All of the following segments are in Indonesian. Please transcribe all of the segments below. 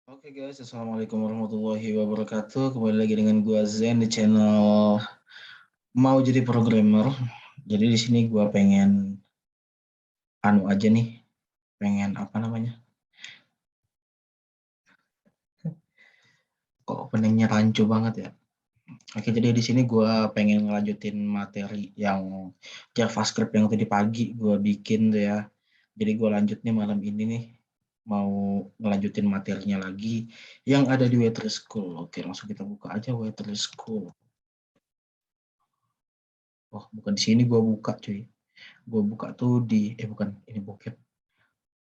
Oke guys, assalamualaikum warahmatullahi wabarakatuh. Kembali lagi dengan gua Zen di channel Mau Jadi Programmer. Jadi di sini gua pengen aja nih, pengen apa namanya? Kok openingnya rancu banget ya? Oke, jadi di sini gua pengen ngelanjutin materi yang JavaScript yang tadi pagi gua bikin tuh ya. Jadi gua lanjut nih malam ini nih, mau ngelanjutin materinya lagi yang ada di Waitress School. Oke, langsung kita buka aja Waitress School. Oh, bukan di sini gua buka cuy. Gue buka tuh di bukan, ini bokep,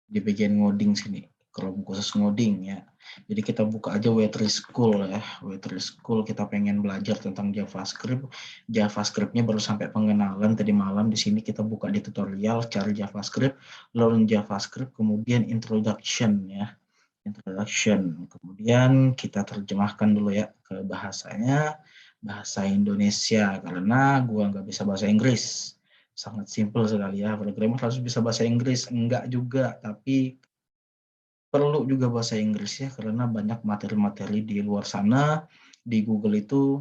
di bagian ngoding sini, Chrome khusus ngoding ya. Jadi kita buka aja Waitress School ya. Waitress School kita pengen belajar tentang JavaScript. JavaScriptnya baru sampai pengenalan tadi malam. Di sini kita buka di tutorial cari JavaScript, learn JavaScript, kemudian introduction ya. Introduction, kemudian kita terjemahkan dulu ya ke bahasanya, bahasa Indonesia, karena gua nggak bisa bahasa Inggris. Sangat simpel sekali ya, programmer harus bisa bahasa Inggris, enggak juga, tapi perlu juga bahasa Inggris ya, karena banyak materi-materi di luar sana, di Google itu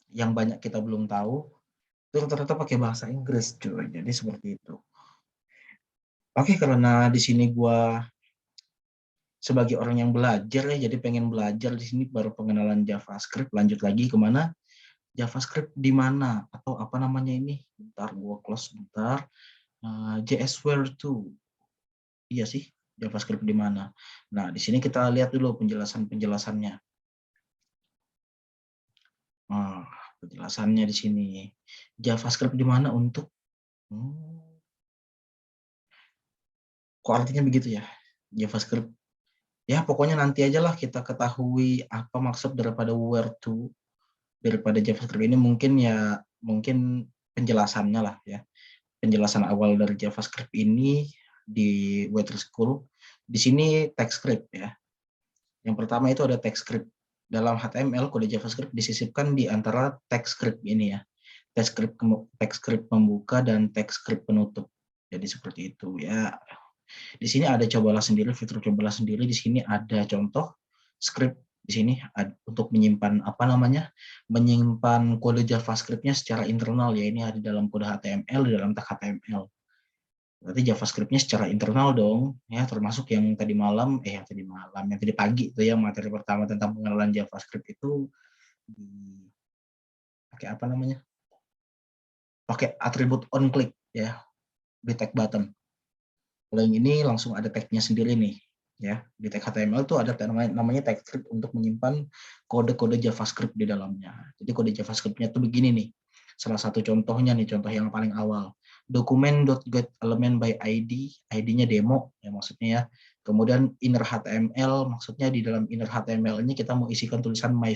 yang banyak kita belum tahu, itu rata-rata pakai bahasa Inggris cuy, jadi seperti itu. Oke, karena di sini gua sebagai orang yang belajar ya, jadi pengen belajar di sini baru pengenalan JavaScript, lanjut lagi kemana? JavaScript di mana? Atau apa namanya ini? Bentar, gua close bentar. JS Where to? Iya sih, JavaScript di mana? Nah, di sini kita lihat dulu penjelasannya. Nah, penjelasannya di sini. JavaScript di mana untuk? Kok artinya begitu ya? JavaScript. Ya, pokoknya nanti aja lah kita ketahui apa maksud daripada where to, daripada JavaScript ini mungkin penjelasannya lah ya. Penjelasan awal dari JavaScript ini di Waitress School. Di sini TypeScript ya. Yang pertama itu ada TypeScript. Dalam HTML kode JavaScript disisipkan di antara TypeScript ini ya. TypeScript pembuka dan TypeScript penutup. Jadi seperti itu ya. Di sini ada cobalah sendiri, fitur cobalah sendiri. Di sini ada contoh script di sini untuk menyimpan apa namanya? Menyimpan kode JavaScript-nya secara internal ya. Ini ada di dalam kode HTML, di dalam tag HTML. Berarti JavaScript-nya secara internal dong, ya termasuk yang tadi yang tadi pagi itu ya materi pertama tentang pengenalan JavaScript itu pakai apa namanya? Pakai atribut onClick ya di tag button. Kalau yang ini langsung ada tag-nya sendiri nih, ya di tag HTML itu ada namanya TypeScript untuk menyimpan kode-kode JavaScript di dalamnya. Jadi kode JavaScript-nya tuh begini nih. Salah satu contohnya nih, contoh yang paling awal. Document.getElementById, ID-nya demo ya maksudnya ya. Kemudian inner HTML, maksudnya di dalam inner HTML ini kita mau isikan tulisan my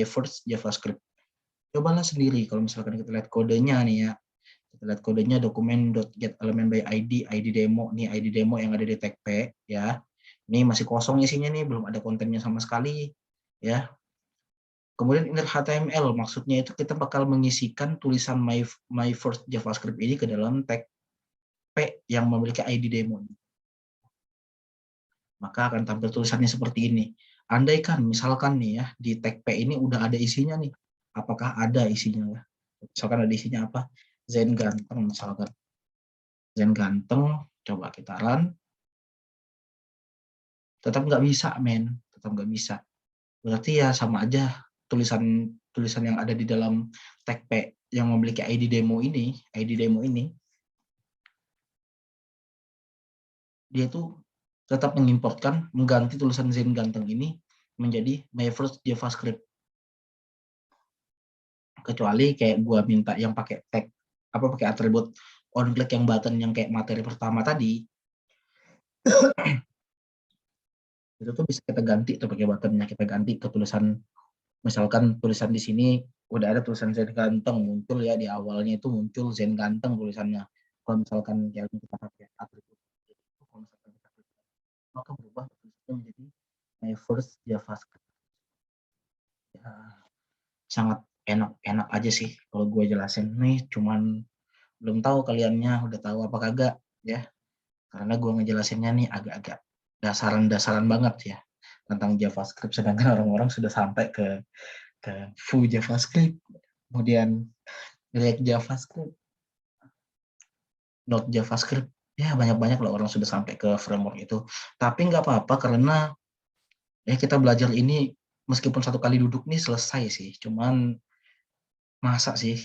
first JavaScript. Cobalah sendiri kalau misalkan kita lihat kodenya nih ya. Kita lihat kodenya document.getElementById, ID demo nih, ID demo yang ada di tag P ya. Ini masih kosong isinya nih, belum ada kontennya sama sekali ya. Kemudian inner HTML, maksudnya itu kita bakal mengisikan tulisan my first JavaScript ini ke dalam tag P yang memiliki ID demo. Maka akan tampil tulisannya seperti ini. Andaikan misalkan nih ya, di tag P ini udah ada isinya nih. Apakah ada isinya ya? Misalkan ada isinya apa? Zen ganteng misalkan. Zen ganteng, coba kita run. Tetap nggak bisa, men. Tetap nggak bisa. Berarti ya sama aja tulisan yang ada di dalam tag P yang memiliki ID demo ini, dia tuh tetap mengimportkan, mengganti tulisan Zen ganteng ini menjadi my first JavaScript. Kecuali kayak gua minta yang pakai tag pakai atribut onClick yang button yang kayak materi pertama tadi, itu tuh bisa kita ganti tuh pakai buttonnya, kita ganti ke tulisan, misalkan tulisan di sini udah ada tulisan Zen ganteng muncul ya, di awalnya itu muncul Zen ganteng tulisannya. Kalau misalkan yang kita pakai atribut itu, kalau misalkan kita klik, maka berubah tulisannya menjadi my first JavaScript. Ya, sangat enak aja sih kalau gue jelasin nih, cuman belum tahu kaliannya udah tahu apa kagak ya, karena gue ngejelasinnya nih agak-agak dasaran banget ya. tentang JavaScript, sedangkan orang-orang sudah sampai ke Vue JavaScript, kemudian React JavaScript, Node JavaScript, ya banyak-banyak lah orang sudah sampai ke framework itu. Tapi nggak apa-apa karena ya kita belajar ini meskipun satu kali duduk nih selesai sih. Cuman masa sih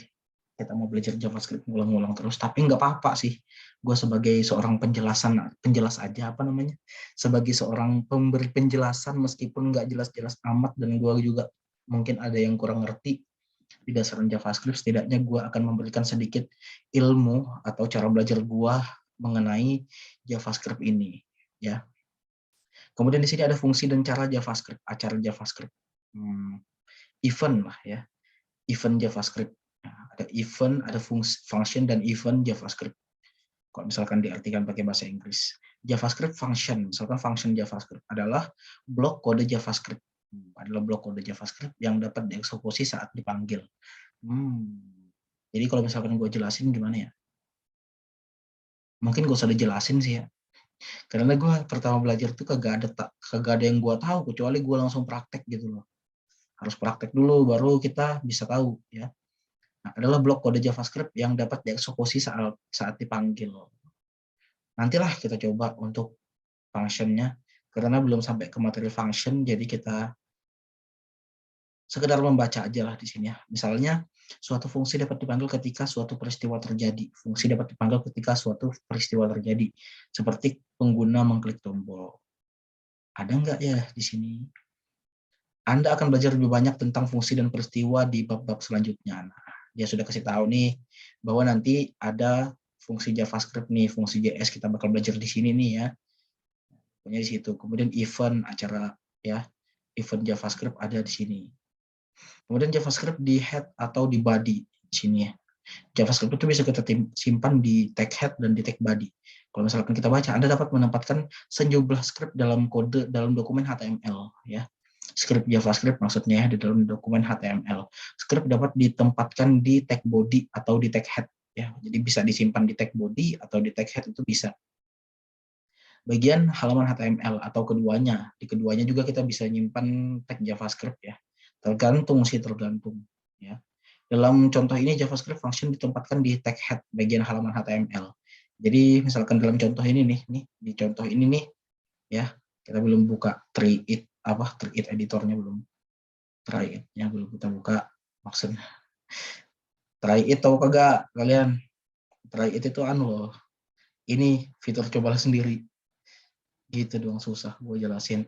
kita mau belajar JavaScript ngulang-ngulang terus, tapi nggak apa-apa sih. Gue sebagai seorang penjelas aja apa namanya, sebagai seorang pemberi penjelasan meskipun nggak jelas-jelas amat dan gue juga mungkin ada yang kurang ngerti di dasaran JavaScript, setidaknya gue akan memberikan sedikit ilmu atau cara belajar gue mengenai JavaScript ini, ya. Kemudian di sini ada fungsi dan cara JavaScript, acara JavaScript, event lah ya, event JavaScript. Nah, ada event, ada function dan event JavaScript. Kalau misalkan diartikan pakai bahasa Inggris, JavaScript function, misalkan function JavaScript adalah blok kode JavaScript, adalah blok kode JavaScript yang dapat dieksekusi saat dipanggil. Jadi kalau misalkan gue jelasin gimana ya? Mungkin gak usah dijelasin sih ya. Karena gue pertama belajar tuh kagak ada yang gue tahu kecuali gue langsung praktek gitu loh. Harus praktek dulu baru kita bisa tahu ya. Nah, adalah blok kode JavaScript yang dapat dieksekusi saat dipanggil. Nantilah kita coba untuk functionnya, karena belum sampai ke materi function, jadi kita sekedar membaca aja lah di sini ya. Misalnya, suatu fungsi dapat dipanggil ketika suatu peristiwa terjadi. Fungsi dapat dipanggil ketika suatu peristiwa terjadi. Seperti pengguna mengklik tombol. Ada nggak ya di sini? Anda akan belajar lebih banyak tentang fungsi dan peristiwa di bab-bab selanjutnya. Nah, dia sudah kasih tahu nih, bahwa nanti ada fungsi JavaScript nih, fungsi JS kita bakal belajar di sini nih ya. Pokoknya di situ. Kemudian event acara ya, event JavaScript ada di sini. Kemudian JavaScript di head atau di body di sini ya. JavaScript itu bisa kita simpan di tag head dan di tag body. Kalau misalkan kita baca, Anda dapat menempatkan sejumlah script dalam dokumen HTML ya. Script JavaScript maksudnya di dalam dokumen HTML. Script dapat ditempatkan di tag body atau di tag head ya. Jadi bisa disimpan di tag body atau di tag head itu bisa. Bagian halaman HTML atau keduanya. Di keduanya juga kita bisa nyimpan tag JavaScript ya. Tergantung ya. Dalam contoh ini JavaScript function ditempatkan di tag head bagian halaman HTML. Jadi misalkan dalam contoh ini nih di contoh ini nih ya, kita belum buka try it editornya belum. Try it-nya belum kita buka maksudnya. Try it tahu kagak kalian? Try it itu loh. Ini fitur cobalah sendiri. Gitu doang susah gue jelasin.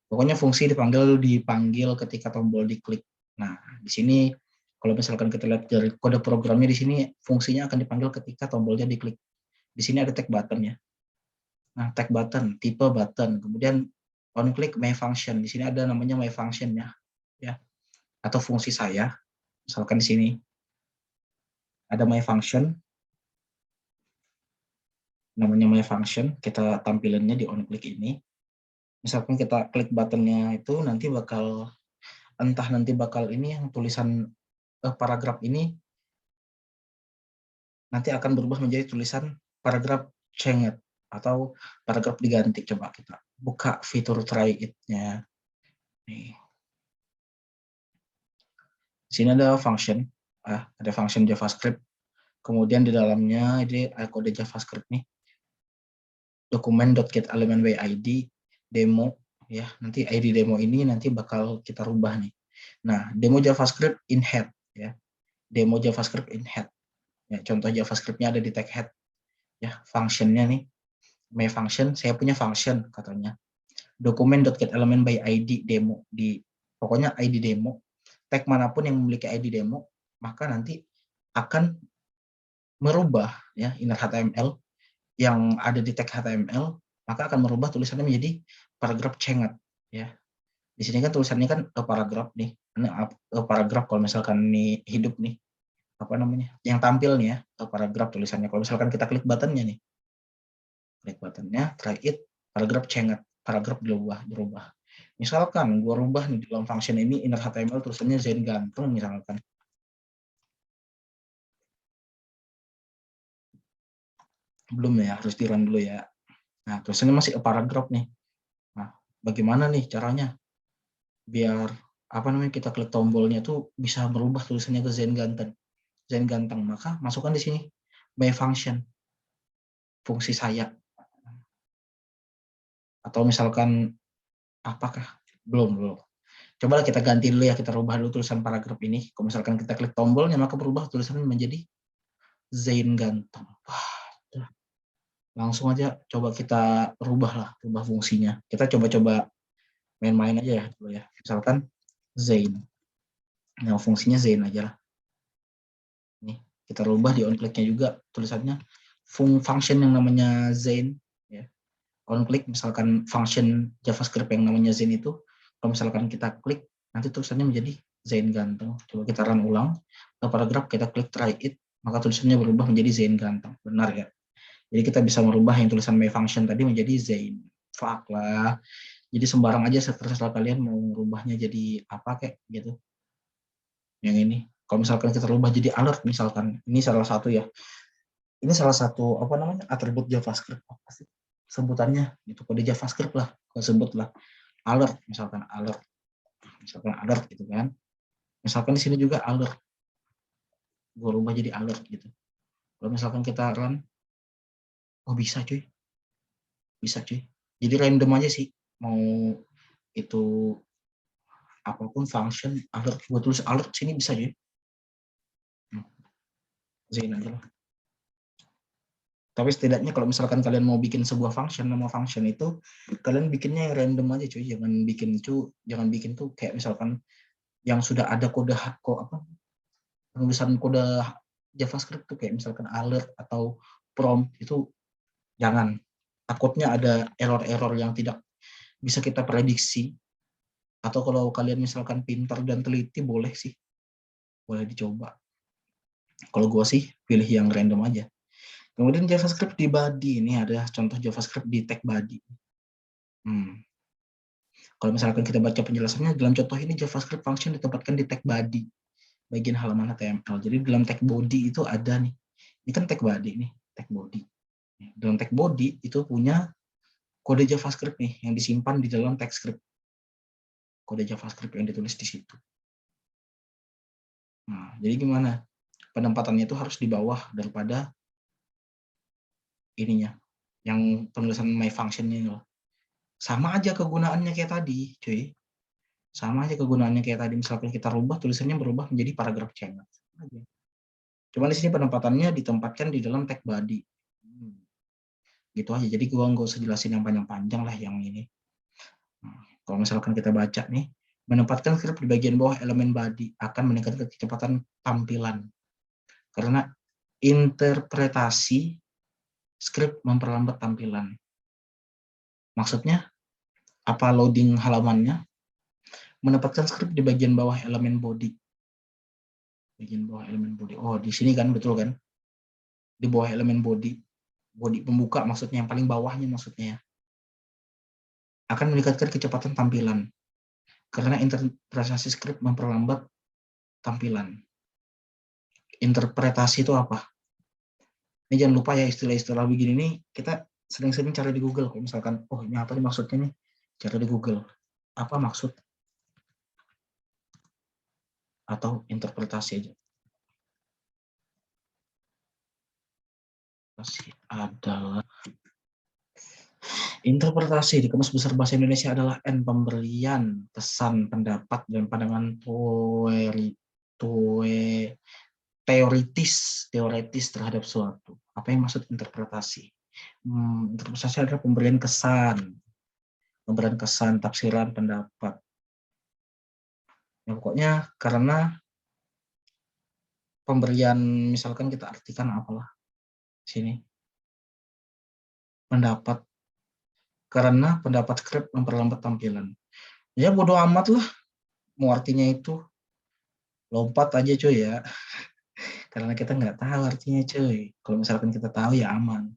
Pokoknya fungsi dipanggil ketika tombol diklik. Nah, di sini kalau misalkan kita lihat dari kode programnya di sini fungsinya akan dipanggil ketika tombolnya diklik. Di sini ada tag button ya. Nah, tag button, tipe button, kemudian on click my function. Di sini ada namanya my function ya. Atau fungsi saya. Misalkan di sini ada my function. Namanya my function, kita tampilannya di on click ini. Misalkan kita klik buttonnya itu nanti bakal ini yang tulisan paragraf ini nanti akan berubah menjadi tulisan paragraf changed atau paragraf diganti. Coba kita buka fitur try it-nya. Nih. Di sini ada function, ada function JavaScript. Kemudian di dalamnya ini kode JavaScript nih. Dokumen.getElementById demo ya. Nanti ID demo ini nanti bakal kita rubah nih. Nah, demo JavaScript in head ya. Demo JavaScript in head. Ya, contoh JavaScript-nya ada di tag head. Ya, function-nya nih. My function, saya punya function katanya. Dokumen.getElementById demo di pokoknya ID demo. Tag manapun yang memiliki ID demo, maka nanti akan merubah ya inner HTML yang ada di tag HTML, maka akan merubah tulisannya menjadi paragraf changed ya. Di sini kan tulisannya kan paragraf nih. Ini paragraf kalau misalkan ini hidup nih. Apa namanya? Yang tampil nih ya, paragraf tulisannya. Kalau misalkan kita klik buttonnya nih. Klik buttonnya, try it, paragraf changed, paragraf berubah. Misalkan gua rubah nih dalam function ini inner HTML tulisannya Zain ganteng misalkan. Belum ya, harus di run dulu ya. Nah, tulisannya masih paragraf nih. Nah, bagaimana nih caranya? biar apa namanya kita klik tombolnya tuh bisa berubah tulisannya ke Zain Ganteng. Zain Ganteng, maka masukkan di sini my function, fungsi saya. Atau misalkan apakah belum. Coba kita ganti dulu ya, kita rubah dulu tulisan paragraf ini. Kalau misalkan kita klik tombolnya, maka berubah tulisannya menjadi Zain Ganteng. Wah, langsung aja coba kita rubah fungsinya. Kita coba-coba main-main aja ya dulu ya. Misalkan Zain. Nah, fungsinya Zain aja lah. Nih, kita rubah di on-click-nya juga tulisannya function yang namanya Zain ya. On-click misalkan function JavaScript yang namanya Zain itu, kalau misalkan kita klik nanti tulisannya menjadi Zain Ganteng. Coba kita run ulang ke paragraf, kita klik try it, maka tulisannya berubah menjadi Zain Ganteng. Benar ya? Jadi kita bisa merubah yang tulisan my function tadi menjadi Zain. Fuck lah. Jadi sembarang aja terserah kalian mau merubahnya jadi apa kayak gitu. Yang ini. Kalau misalkan kita rubah jadi alert misalkan, ini salah satu ya. Ini salah satu apa namanya atribut JavaScript apa sih sebutannya? Itu kode JavaScript lah, sebutlah alert misalkan alert gitu kan. Misalkan di sini juga alert, gue rubah jadi alert gitu. Kalau misalkan kita run, oh bisa cuy. Jadi random aja sih, mau itu apapun function alert, gue tulis alert sini bisa cuy. Zain aja lah. Tapi setidaknya kalau misalkan kalian mau bikin sebuah function, nama function itu kalian bikinnya yang random aja cuy, jangan bikin tuh kayak misalkan yang sudah ada kode apa penulisan kode JavaScript tuh kayak misalkan alert atau prompt itu jangan. Takutnya ada error-error yang tidak bisa kita prediksi. Atau kalau kalian misalkan pintar dan teliti boleh sih, boleh dicoba. Kalau gue sih pilih yang random aja. Kemudian JavaScript di body, ini ada contoh JavaScript di tag body. Kalau misalkan kita baca penjelasannya, dalam contoh ini JavaScript function ditempatkan di tag body, bagian halaman HTML. Jadi dalam tag body itu ada nih, ini kan tag body nih, tag body. Dalam tag body itu punya kode JavaScript nih, yang disimpan di dalam tag script. Kode JavaScript yang ditulis di situ. Nah, jadi gimana? Penempatannya itu harus di bawah daripada ininya, yang penulisan my function ini loh. Sama aja kegunaannya kayak tadi, cuy. Sama aja kegunaannya kayak tadi, misalkan kita rubah tulisannya berubah menjadi paragraf channel. Cuma di sini penempatannya ditempatkan di dalam tag body. Gitu aja. Jadi gua nggak usah jelasin yang panjang-panjang lah yang ini. Nah, kalau misalkan kita baca nih, menempatkan script di bagian bawah elemen body akan meningkatkan kecepatan tampilan. Karena interpretasi script memperlambat tampilan. Maksudnya apa loading halamannya? Menempatkan script di bagian bawah elemen body. Bagian bawah elemen body. Oh, di sini kan betul kan? Di bawah elemen body. Body pembuka maksudnya, yang paling bawahnya maksudnya. Akan meningkatkan kecepatan tampilan. Karena interpretasi script memperlambat tampilan. Interpretasi itu apa? Ini jangan lupa ya, istilah-istilah begini nih kita sering-sering cari di Google. Kalau misalkan, oh ini apa nih maksudnya nih? Cari di Google. Apa maksud? Atau interpretasi aja. Adalah interpretasi di Kamus Besar Bahasa Indonesia adalah pemberian kesan, pendapat, dan pandangan teoritis terhadap suatu. Apa yang maksud interpretasi? Interpretasi adalah pemberian kesan, tafsiran, pendapat. Ya, pokoknya karena pemberian, misalkan kita artikan apalah sini, pendapat. Karena pendapat script memperlambat tampilan. Ya bodo amat lah, mau artinya itu. Lompat aja cuy ya. Karena kita nggak tahu artinya cuy. Kalau misalkan kita tahu ya aman.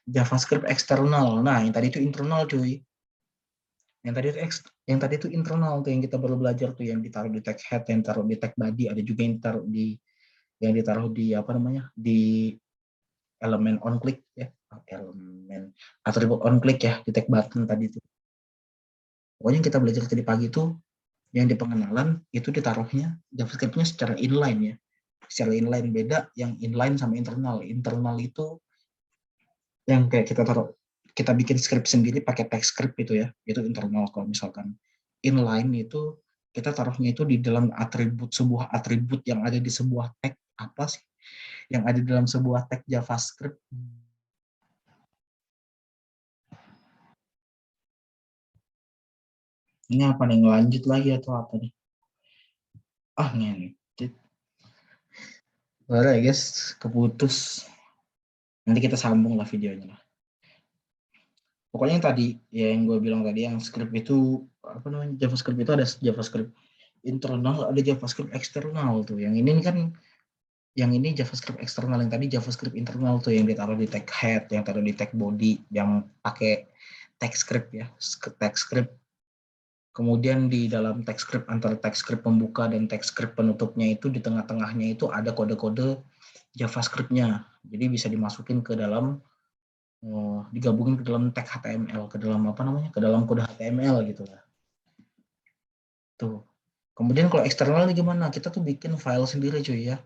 JavaScript eksternal. Nah, yang tadi itu internal cuy. Yang tadi itu internal tuh yang kita baru belajar tuh, yang ditaruh di tag head, yang ditaruh di tag body, ada juga yang ditaruh di apa namanya? Di elemen on click ya. Elemen atribut on click ya, di tag button tadi itu. Pokoknya yang kita belajar tadi pagi itu Yang di pengenalan itu ditaruhnya JavaScript-nya secara inline ya. Secara inline beda yang inline sama internal. Internal itu yang kayak kita bikin script sendiri pakai text script itu ya. Itu internal. Kalau misalkan inline itu kita taruhnya itu di dalam sebuah atribut yang ada di sebuah tag apa sih? Yang ada di dalam sebuah tag JavaScript. Ini apa nih, ngelanjut lagi atau apa nih? Ah, ngentit. Baru ya guys, keputus. Nanti kita sambung lah videonya lah. Pokoknya yang tadi, ya yang gue bilang tadi, yang script itu, apa namanya, JavaScript itu ada JavaScript internal, ada JavaScript eksternal tuh. Yang ini kan, yang ini JavaScript eksternal, yang tadi JavaScript internal tuh, yang ditaruh di tag head, yang taruh di tag body, yang pakai text script ya, text script. Kemudian di dalam text script, antara text script pembuka dan text script penutupnya itu, di tengah-tengahnya itu ada kode-kode JavaScript-nya. Jadi bisa dimasukin ke dalam, digabungin ke dalam tag HTML, ke dalam apa namanya, ke dalam kode HTML gitu lah. Tuh. Kemudian kalau eksternal ini gimana? Kita tuh bikin file sendiri cuy ya.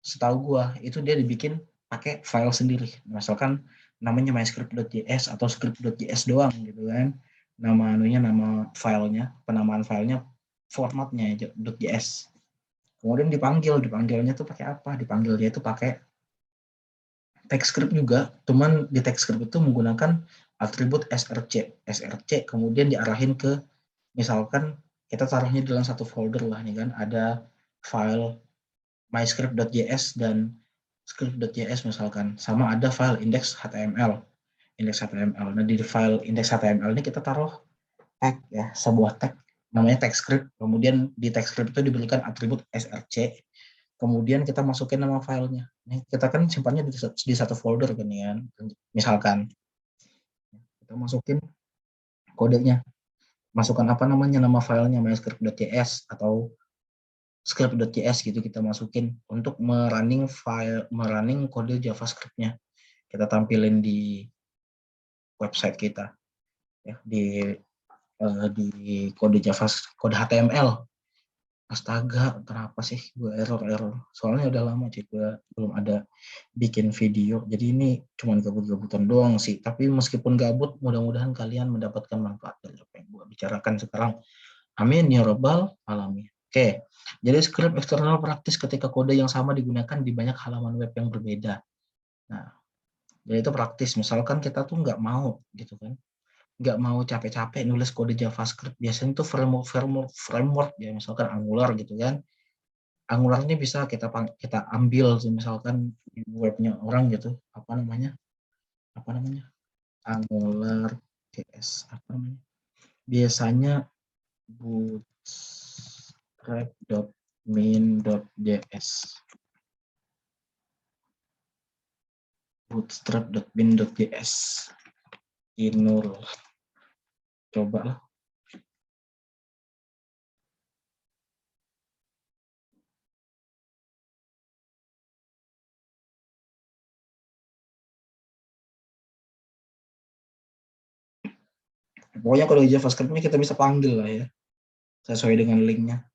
Setahu gua itu dia dibikin pakai file sendiri. Misalkan namanya myscript.js atau script.js doang gitu kan. Nama filenya, penamaan filenya, formatnya .js. Kemudian dipanggilnya tuh pakai apa? Dipanggilnya itu pakai text script juga, cuman di text script itu menggunakan atribut src kemudian diarahin ke, misalkan kita taruhnya dalam satu folder lah nih kan, ada file myscript.js dan script.js misalkan, sama ada file index.html. Nah di file index.html ini kita taruh tag ya, sebuah tag namanya text script, kemudian di text script itu diberikan atribut src, kemudian kita masukin nama filenya. Ini kita kan simpannya di satu folder kan ya. Misalkan kita masukin kodenya, masukkan apa namanya, nama filenya myscript.js atau script.js gitu, kita masukin untuk merunning kode JavaScript-nya. Kita tampilin di website kita ya, di kode kode HTML. Astaga, kenapa sih gue error? Soalnya udah lama sih gue belum ada bikin video. Jadi ini cuma gabut-gabutan doang sih. Tapi meskipun gabut, mudah-mudahan kalian mendapatkan manfaat dari apa yang gue bicarakan sekarang. Amin ya robbal alamin. Oke, jadi script eksternal praktis ketika kode yang sama digunakan di banyak halaman web yang berbeda. Nah, jadi itu praktis. Misalkan kita tuh nggak mau gitu kan, nggak mau capek-capek nulis kode JavaScript. Biasanya tuh framework ya, misalkan Angular gitu kan. Angular ini bisa kita ambil misalkan di webnya orang gitu, apa namanya Angular JS, apa namanya, biasanya bootstrap.min.js, bootstrap.min.js, Inul, coba lah. Pokoknya kalau JavaScript ini kita bisa panggil lah ya, sesuai dengan linknya.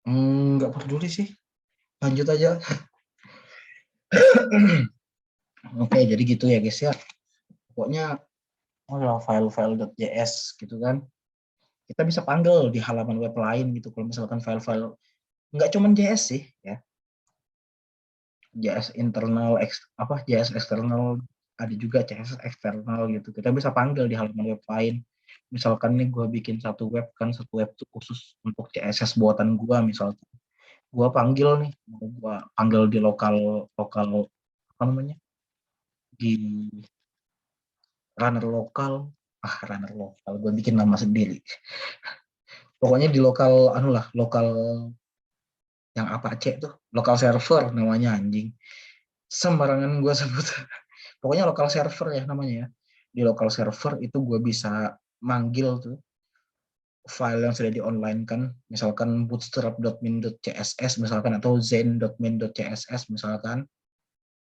Nggak peduli sih, lanjut aja. Oke, jadi gitu ya guys ya. Pokoknya file-file.js gitu kan, kita bisa panggil di halaman web lain gitu. Kalau misalkan file-file nggak cuma JS sih ya, JS internal, JS eksternal, ada juga CSS eksternal gitu. Kita bisa panggil di halaman web lain. Misalkan nih gue bikin satu web kan, satu web tuh khusus untuk CSS buatan gue, misalkan gue panggil nih, mau gue panggil di lokal apa namanya, di runner lokal, gue bikin nama sendiri. Pokoknya di lokal lokal yang Apache tuh, lokal server namanya, anjing sembarangan gue sebut. Pokoknya lokal server ya namanya ya. di local server itu gue bisa manggil tuh file yang sudah di-online kan, misalkan bootstrap.min.css misalkan, atau zen.min.css misalkan,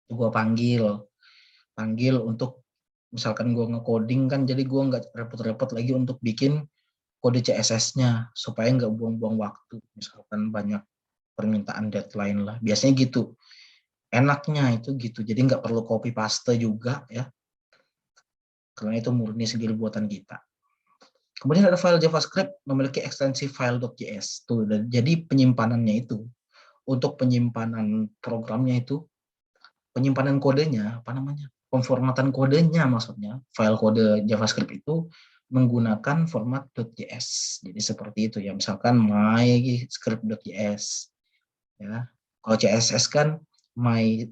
itu gue panggil untuk misalkan gue nge-coding kan, jadi gue nggak repot-repot lagi untuk bikin kode CSS-nya supaya nggak buang-buang waktu, misalkan banyak permintaan deadline lah, biasanya gitu. Enaknya itu gitu, jadi nggak perlu copy paste juga ya, karena itu murni sendiri buatan kita. Kemudian ada file JavaScript memiliki ekstensi file.js. Tuh, jadi penyimpanannya itu, untuk penyimpanan programnya itu, penyimpanan kodenya, apa namanya, pemformatan kodenya maksudnya, file kode JavaScript itu menggunakan format .js. Jadi seperti itu ya, misalkan myscript.js ya. Kalau CSS kan my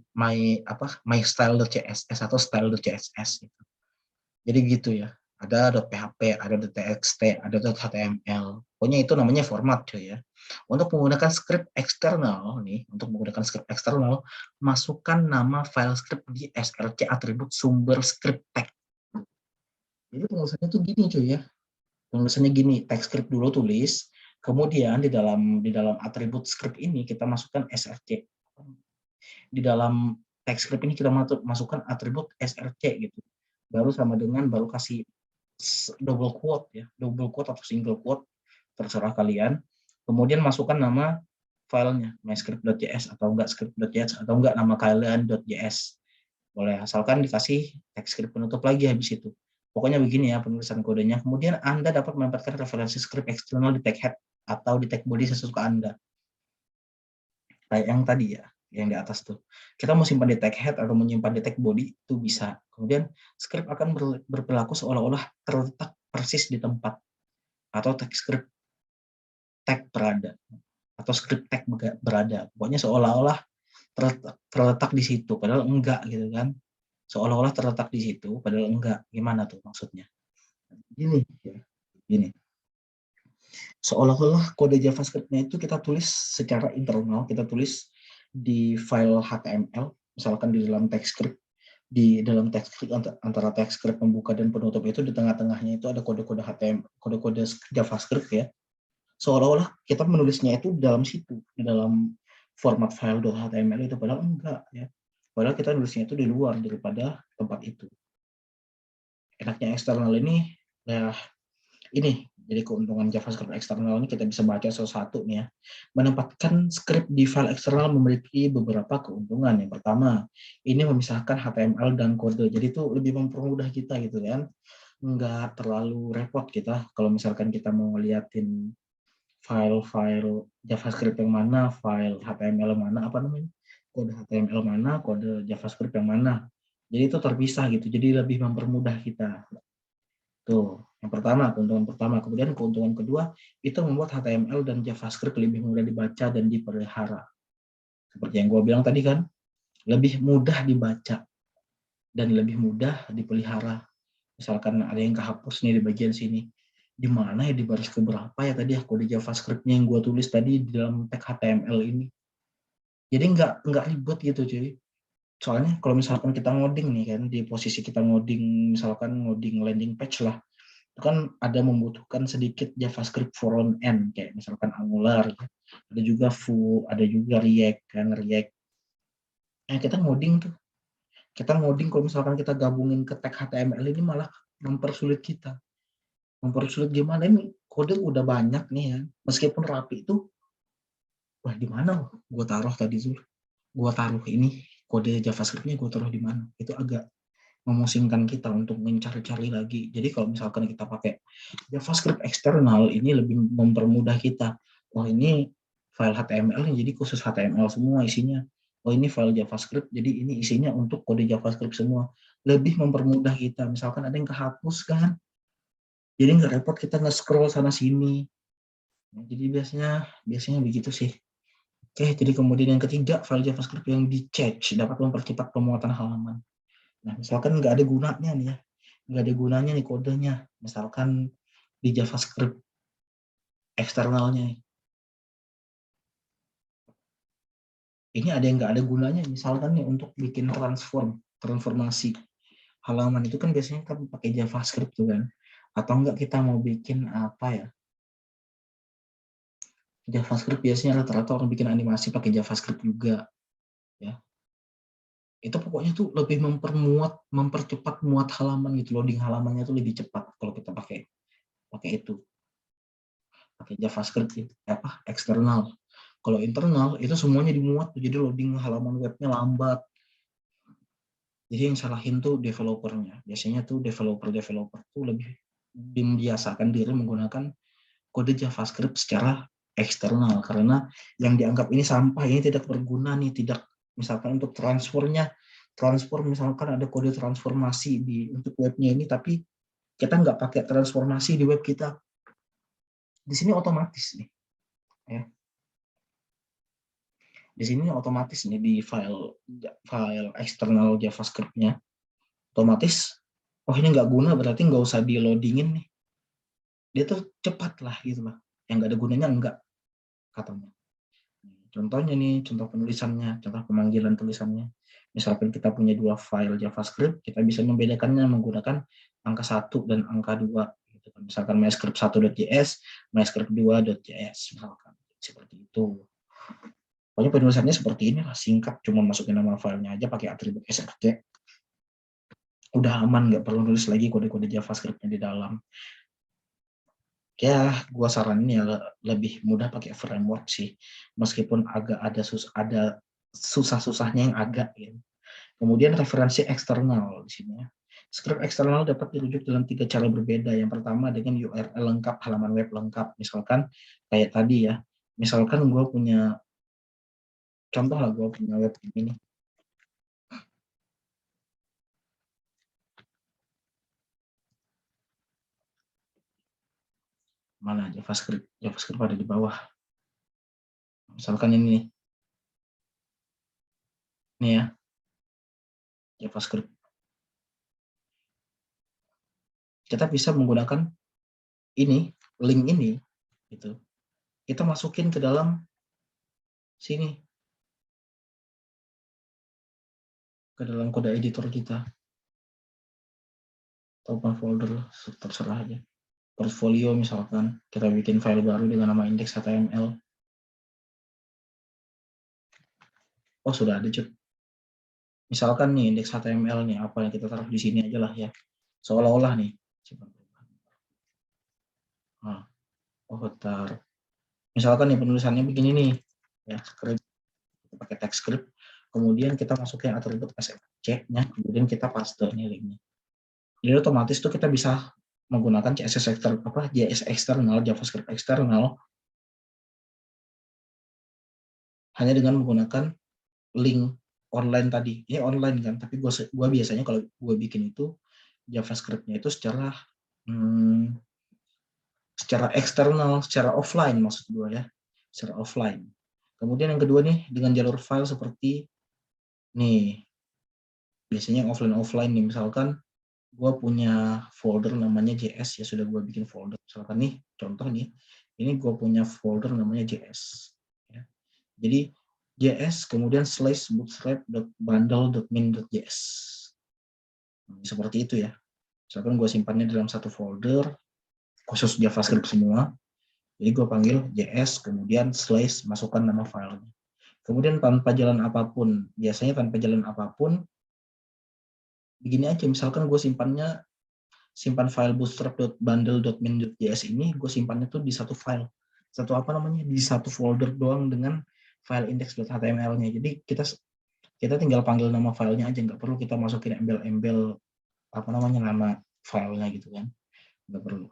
style.css atau style.css gitu. Jadi gitu ya. Ada .php, ada .txt, ada .html. Pokoknya itu namanya format cuy ya. Untuk menggunakan script eksternal nih, masukkan nama file script di src atribut sumber script tag. Jadi penulisannya tuh gini cuy ya. Penulisannya gini, tag script dulu tulis, kemudian di dalam atribut script ini kita masukkan src. Di dalam tag script ini kita masukkan atribut src gitu. Baru kasih double quote ya, double quote atau single quote, terserah kalian. Kemudian masukkan nama filenya, myscript.js atau enggak script.js atau enggak nama kalian.js. Boleh, asalkan dikasih teks script penutup lagi habis itu. Pokoknya begini ya penulisan kodenya. Kemudian Anda dapat menempatkan referensi script eksternal di tag head atau di tag body sesuka Anda. Kayak yang tadi ya, yang di atas tuh. Kita mau simpan di tag head atau menyimpan di tag body itu bisa. Kemudian script akan berperilaku seolah-olah terletak persis di tempat atau tag script tag berada atau script tag berada. Pokoknya seolah-olah terletak di situ padahal enggak gitu kan. Seolah-olah terletak di situ padahal enggak. Gimana tuh maksudnya? Gini ya. Gini. Seolah-olah kode JavaScript-nya itu kita tulis secara internal, kita tulis di file HTML, misalkan di dalam text script, di dalam text script antara text script pembuka dan penutup itu di tengah-tengahnya itu ada kode-kode HTML, kode-kode JavaScript ya. Seolah-olah kita menulisnya itu di dalam situ, di dalam format file.html itu, padahal enggak ya. Padahal kita nulisnya itu di luar daripada tempat itu. Enaknya eksternal ini ya ini, jadi keuntungan JavaScript eksternal ini kita bisa baca satu-satu nih ya. Menempatkan script di file eksternal memiliki beberapa keuntungan. Yang pertama, ini memisahkan HTML dan kode. Jadi itu lebih mempermudah kita gitu kan. Nggak terlalu repot kita kalau misalkan kita mau ngeliatin file-file JavaScript yang mana, file HTML yang mana, apa namanya, kode HTML mana, kode JavaScript yang mana. Jadi itu terpisah gitu. Jadi lebih mempermudah kita. Tuh, yang pertama, keuntungan pertama. Kemudian keuntungan kedua, itu membuat HTML dan JavaScript lebih mudah dibaca dan dipelihara. Seperti yang gue bilang tadi kan, lebih mudah dibaca dan lebih mudah dipelihara. Misalkan ada yang kehapus nih di bagian sini. Di mana ya, di baris keberapa ya tadi ya kode JavaScript-nya yang gue tulis tadi di dalam tag HTML ini. Jadi nggak ribet gitu cuy. Soalnya kalau misalkan kita ngoding nih kan, di posisi kita ngoding, misalkan ngoding landing page lah, itu kan ada membutuhkan sedikit JavaScript front end kayak misalkan Angular, ada juga Vue, ada juga React kan, React. Kita ngoding kalau misalkan kita gabungin ke tag HTML ini malah mempersulit kita. Mempersulit gimana, ini kode udah banyak nih ya, meskipun rapi itu, wah di mana gue taruh tadi tuh, gue taruh ini kode JavaScript-nya gue taruh di mana, itu agak memusingkan kita untuk mencari-cari lagi. Jadi kalau misalkan kita pakai JavaScript eksternal, ini lebih mempermudah kita. Oh ini file HTML, jadi khusus HTML semua isinya. Oh ini file JavaScript, jadi ini isinya untuk kode JavaScript semua. Lebih mempermudah kita. Misalkan ada yang kehapus kan, jadi nggak repot kita nge-scroll sana sini. Jadi biasanya begitu sih. Oke, jadi kemudian yang ketiga, file JavaScript yang di-cache dapat mempercepat pemuatan halaman. Nah, misalkan nggak ada gunanya nih ya, nggak ada gunanya nih kodenya, misalkan di JavaScript eksternalnya. Ini ada yang nggak ada gunanya, misalkan nih untuk bikin transformasi. halaman itu kan biasanya kita pakai JavaScript tuh kan. Atau enggak kita mau bikin apa ya? JavaScript biasanya rata-rata orang bikin animasi pakai JavaScript juga, ya. Itu pokoknya tuh lebih mempercepat muat halaman gitu, loading halamannya tuh lebih cepat kalau kita pakai pakai JavaScript gitu, apa eksternal. Kalau internal itu semuanya dimuat, jadi loading halaman webnya lambat. Jadi yang salahin tuh developernya. Biasanya tuh developer tuh lebih membiasakan diri menggunakan kode JavaScript secara eksternal karena yang dianggap ini sampah, ini tidak berguna nih, tidak misalkan untuk transfer misalkan ada kode transformasi untuk webnya ini, tapi kita nggak pakai transformasi di web kita. Di sini otomatis nih, ya. Di sini otomatis nih di file eksternal JavaScript-nya, otomatis, oh ini nggak guna berarti nggak usah di loadingin nih. Dia tuh cepat lah gitu lah. Yang nggak ada gunanya enggak, katanya. Contohnya nih, contoh penulisannya, contoh pemanggilan tulisannya. Misalkan kita punya dua file JavaScript, kita bisa membedakannya menggunakan angka 1 dan angka 2. Gitu. Misalkan myscript1.js, myscript2.js, misalkan. Seperti itu. Pokoknya penulisannya seperti ini lah, singkat, cuma masukin nama filenya aja pakai atribut src. Udah aman, nggak perlu nulis lagi kode-kode JavaScript-nya di dalam. Ya, gua saranin ya lebih mudah pakai framework sih, meskipun agak ada susah-susahnya yang agak ya. Kemudian referensi eksternal di sini ya. Script eksternal dapat dirujuk dalam 3 cara berbeda. Yang pertama dengan URL lengkap, halaman web lengkap. Misalkan kayak tadi ya, misalkan gue punya contoh lah, gue punya web ini nih. Mana JavaScript ada di bawah. Misalkan ini ya, JavaScript. Kita bisa menggunakan ini, link ini, gitu. Kita masukin ke dalam sini, ke dalam kode editor kita. Open folder, terserah aja. Portfolio misalkan, kita bikin file baru dengan nama index.html. Oh, sudah ada, Cut. Misalkan nih index.html nih, apa yang kita taruh di sini aja lah ya. Seolah-olah nih. Nah, oh, bentar. Misalkan nih penulisannya begini nih, ya, script, kita pakai text script, kemudian kita masukin atribut src-nya, kemudian kita paste nih linknya. Jadi otomatis tuh kita bisa menggunakan JS eksternal, JavaScript eksternal hanya dengan menggunakan link online tadi. Ini online kan, tapi gua biasanya kalau gue bikin itu JavaScript-nya itu secara eksternal, secara offline maksud gue ya, secara offline. Kemudian yang kedua nih dengan jalur file seperti nih, biasanya offline nih, misalkan gue punya folder namanya JS, ya sudah gue bikin folder. Misalkan nih, contoh nih, ini gue punya folder namanya JS. Ya. Jadi JS kemudian /bootstrap.bundle.min.js. Seperti itu ya. Misalkan gue simpannya dalam satu folder khusus JavaScript semua. Jadi gue panggil JS kemudian / masukkan nama filenya. Kemudian tanpa jalan apapun, biasanya tanpa jalan apapun, begini aja. Misalkan gue simpan file bootstrap.bundle.min.js ini, gue simpannya tuh di satu file, di satu folder doang dengan file index.html-nya. Jadi kita tinggal panggil nama filenya aja, nggak perlu kita masukin embel-embel nama filenya gitu kan, nggak perlu.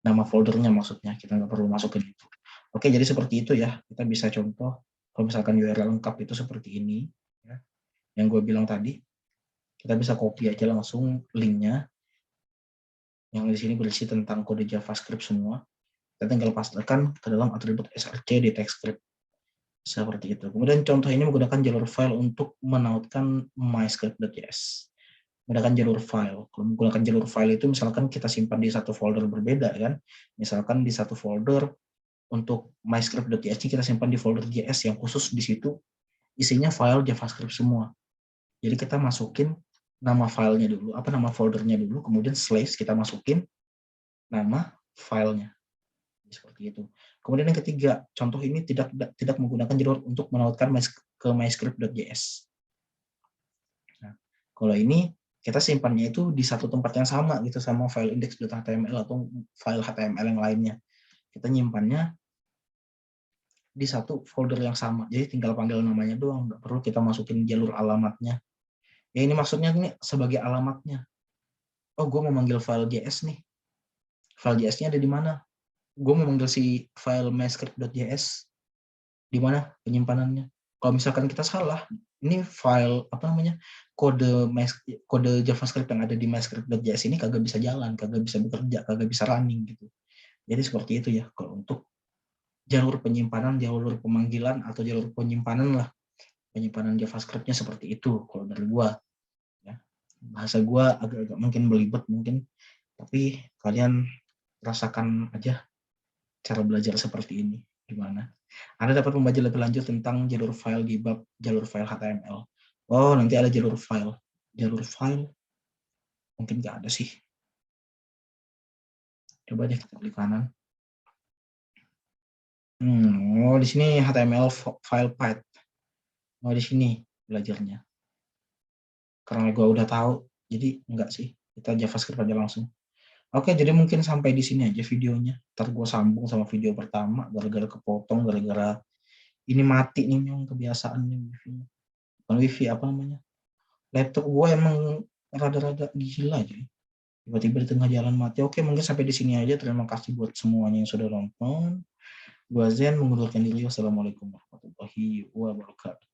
Nama foldernya maksudnya, kita nggak perlu masukin itu. Oke, jadi seperti itu ya. Kita bisa contoh, kalau misalkan URL lengkap itu seperti ini, ya, yang gue bilang tadi, kita bisa copy aja langsung linknya, yang di sini berisi tentang kode JavaScript semua. Kita tinggal pastekan ke dalam atribut src di text script. Seperti itu. Kemudian contoh ini menggunakan jalur file untuk menautkan myscript.js. Menggunakan jalur file. Kalau menggunakan jalur file itu misalkan kita simpan di satu folder berbeda kan. Misalkan di satu folder untuk myscript.js kita simpan di folder JS yang khusus di situ isinya file JavaScript semua. Jadi kita masukin nama filenya dulu, nama foldernya dulu, kemudian slash kita masukin nama filenya. Seperti itu. Kemudian yang ketiga, contoh ini tidak menggunakan jalur untuk menautkan ke myscript.js. Nah, kalau ini kita simpannya itu di satu tempat yang sama gitu sama file index.html atau file HTML yang lainnya. Kita nyimpannya di satu folder yang sama. Jadi tinggal panggil namanya doang, nggak perlu kita masukin jalur alamatnya. Ya ini maksudnya ini sebagai alamatnya. Oh, gue mau manggil file JS nih. File JS-nya ada di mana? Gue mau manggil si file myscript.js. Di mana penyimpanannya? Kalau misalkan kita salah, ini file kode JavaScript yang ada di myscript.js ini kagak bisa jalan, kagak bisa bekerja, kagak bisa running gitu. Jadi seperti itu ya kalau untuk jalur penyimpanan, jalur pemanggilan atau jalur penyimpanan lah. Penyimpanan JavaScript-nya seperti itu kalau dari gua ya. Bahasa gua agak-agak mungkin belibet mungkin, tapi kalian rasakan aja cara belajar seperti ini gimana. Anda dapat membaca lebih lanjut tentang jalur file di bab jalur file HTML. Oh, nanti ada jalur file. Jalur file mungkin nggak ada sih. Coba deh kita klik kanan. Oh, di sini HTML file path. Oh, di sini belajarnya. Karena gue udah tahu, jadi enggak sih. Kita JavaScript aja langsung. Oke, jadi mungkin sampai di sini aja videonya. Ntar gue sambung sama video pertama, gara-gara kepotong, gara-gara ini mati nih, yang kebiasaan nih wifi-nya. Bukan wifi, apa namanya? Laptop gue emang rada-rada gila aja. Tiba-tiba di tengah jalan mati. Oke, mungkin sampai di sini aja. Terima kasih buat semuanya yang sudah nonton. Gua Zen mengundurkan diri. Wassalamualaikum warahmatullahi wabarakatuh.